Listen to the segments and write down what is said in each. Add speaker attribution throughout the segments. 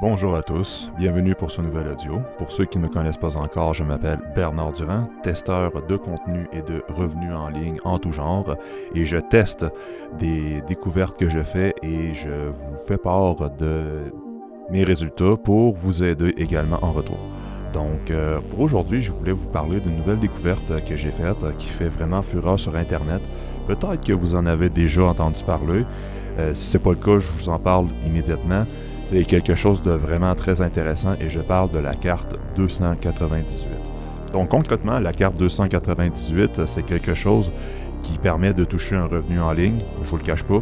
Speaker 1: Bonjour à tous, bienvenue pour ce nouvel audio. Pour ceux qui ne me connaissent pas encore, je m'appelle Bernard Durand, testeur de contenu et de revenus en ligne en tout genre, et je teste des découvertes que je fais et je vous fais part de mes résultats pour vous aider également en retour. Donc, pour aujourd'hui, je voulais vous parler d'une nouvelle découverte que j'ai faite qui fait vraiment fureur sur Internet. Peut-être que vous en avez déjà entendu parler. Si ce n'est pas le cas, je vous en parle immédiatement. C'est quelque chose de vraiment très intéressant et je parle de la carte 298. Donc concrètement, la carte 298, c'est quelque chose qui permet de toucher un revenu en ligne, je vous le cache pas,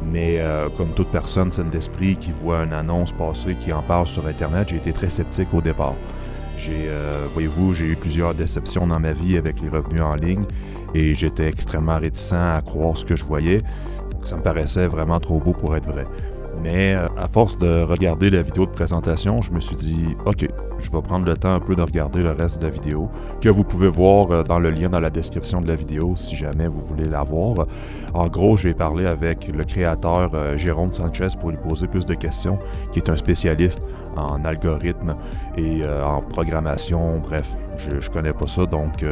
Speaker 1: mais comme toute personne saine d'esprit qui voit une annonce passer, qui en parle sur Internet, j'ai été très sceptique au départ. Voyez-vous, j'ai eu plusieurs déceptions dans ma vie avec les revenus en ligne et j'étais extrêmement réticent à croire ce que je voyais. Donc, ça me paraissait vraiment trop beau pour être vrai. Mais à force de regarder la vidéo de présentation, je me suis dit « Ok, je vais prendre le temps un peu de regarder le reste de la vidéo » que vous pouvez voir dans le lien dans la description de la vidéo si jamais vous voulez la voir. En gros, j'ai parlé avec le créateur Jérôme Sanchez pour lui poser plus de questions, qui est un spécialiste en algorithme et en programmation, bref, je connais pas ça, donc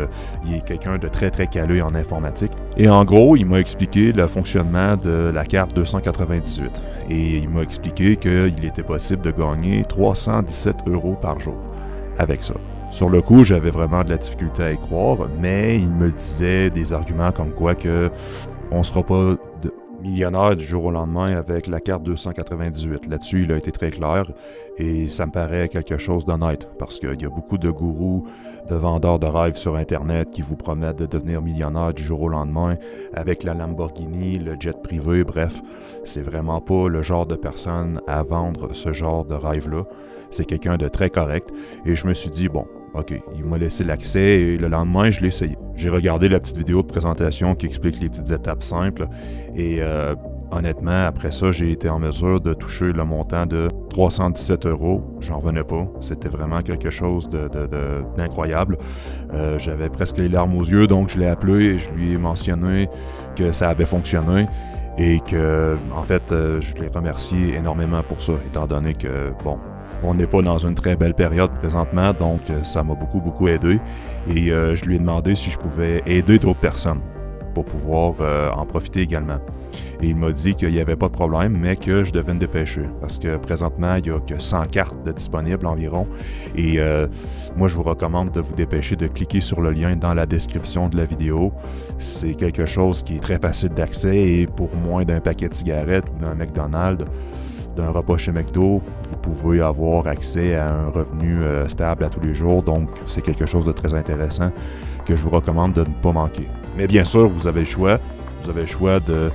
Speaker 1: il est quelqu'un de très très calé en informatique. Et en gros, il m'a expliqué le fonctionnement de la carte 298 et il m'a expliqué qu'il était possible de gagner 317 € par jour avec ça. Sur le coup, j'avais vraiment de la difficulté à y croire, mais il me disait des arguments comme quoi que on ne sera pas millionnaire du jour au lendemain avec la carte 298. Là-dessus, il a été très clair et ça me paraît quelque chose d'honnête parce qu'il y a beaucoup de gourous, de vendeurs de rêves sur Internet qui vous promettent de devenir millionnaire du jour au lendemain avec la Lamborghini, le jet privé, bref, c'est vraiment pas le genre de personne à vendre ce genre de rêve-là. C'est quelqu'un de très correct et je me suis dit, bon, ok, il m'a laissé l'accès et le lendemain, je l'ai essayé. J'ai regardé la petite vidéo de présentation qui explique les petites étapes simples et honnêtement, après ça, j'ai été en mesure de toucher le montant de 317 €. J'en revenais pas. C'était vraiment quelque chose d'incroyable. J'avais presque les larmes aux yeux, donc je l'ai appelé et je lui ai mentionné que ça avait fonctionné et que, en fait, je l'ai remercié énormément pour ça, étant donné que, bon, on n'est pas dans une très belle période présentement, donc ça m'a beaucoup aidé. Et je lui ai demandé si je pouvais aider d'autres personnes pour pouvoir en profiter également. Et il m'a dit qu'il n'y avait pas de problème, mais que je devais me dépêcher. Parce que présentement, il n'y a que 100 cartes de disponibles environ. Et moi, je vous recommande de vous dépêcher de cliquer sur le lien dans la description de la vidéo. C'est quelque chose qui est très facile d'accès et pour moins d'un paquet de cigarettes ou d'un McDonald's, d'un repas chez McDo, vous pouvez avoir accès à un revenu stable à tous les jours. Donc, c'est quelque chose de très intéressant que je vous recommande de ne pas manquer. Mais bien sûr, vous avez le choix. Vous avez le choix de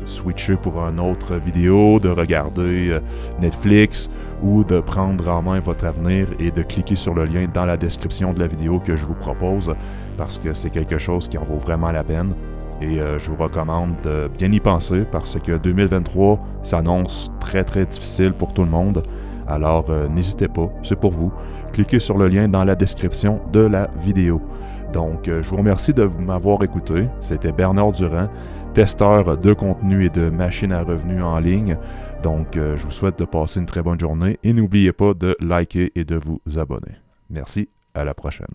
Speaker 1: switcher pour une autre vidéo, de regarder Netflix ou de prendre en main votre avenir et de cliquer sur le lien dans la description de la vidéo que je vous propose parce que c'est quelque chose qui en vaut vraiment la peine. Et je vous recommande de bien y penser parce que 2023 s'annonce très difficile pour tout le monde. Alors n'hésitez pas, c'est pour vous. Cliquez sur le lien dans la description de la vidéo. Donc je vous remercie de m'avoir écouté. C'était Bernard Durand, testeur de contenu et de machines à revenus en ligne. Donc je vous souhaite de passer une très bonne journée et n'oubliez pas de liker et de vous abonner. Merci, à la prochaine.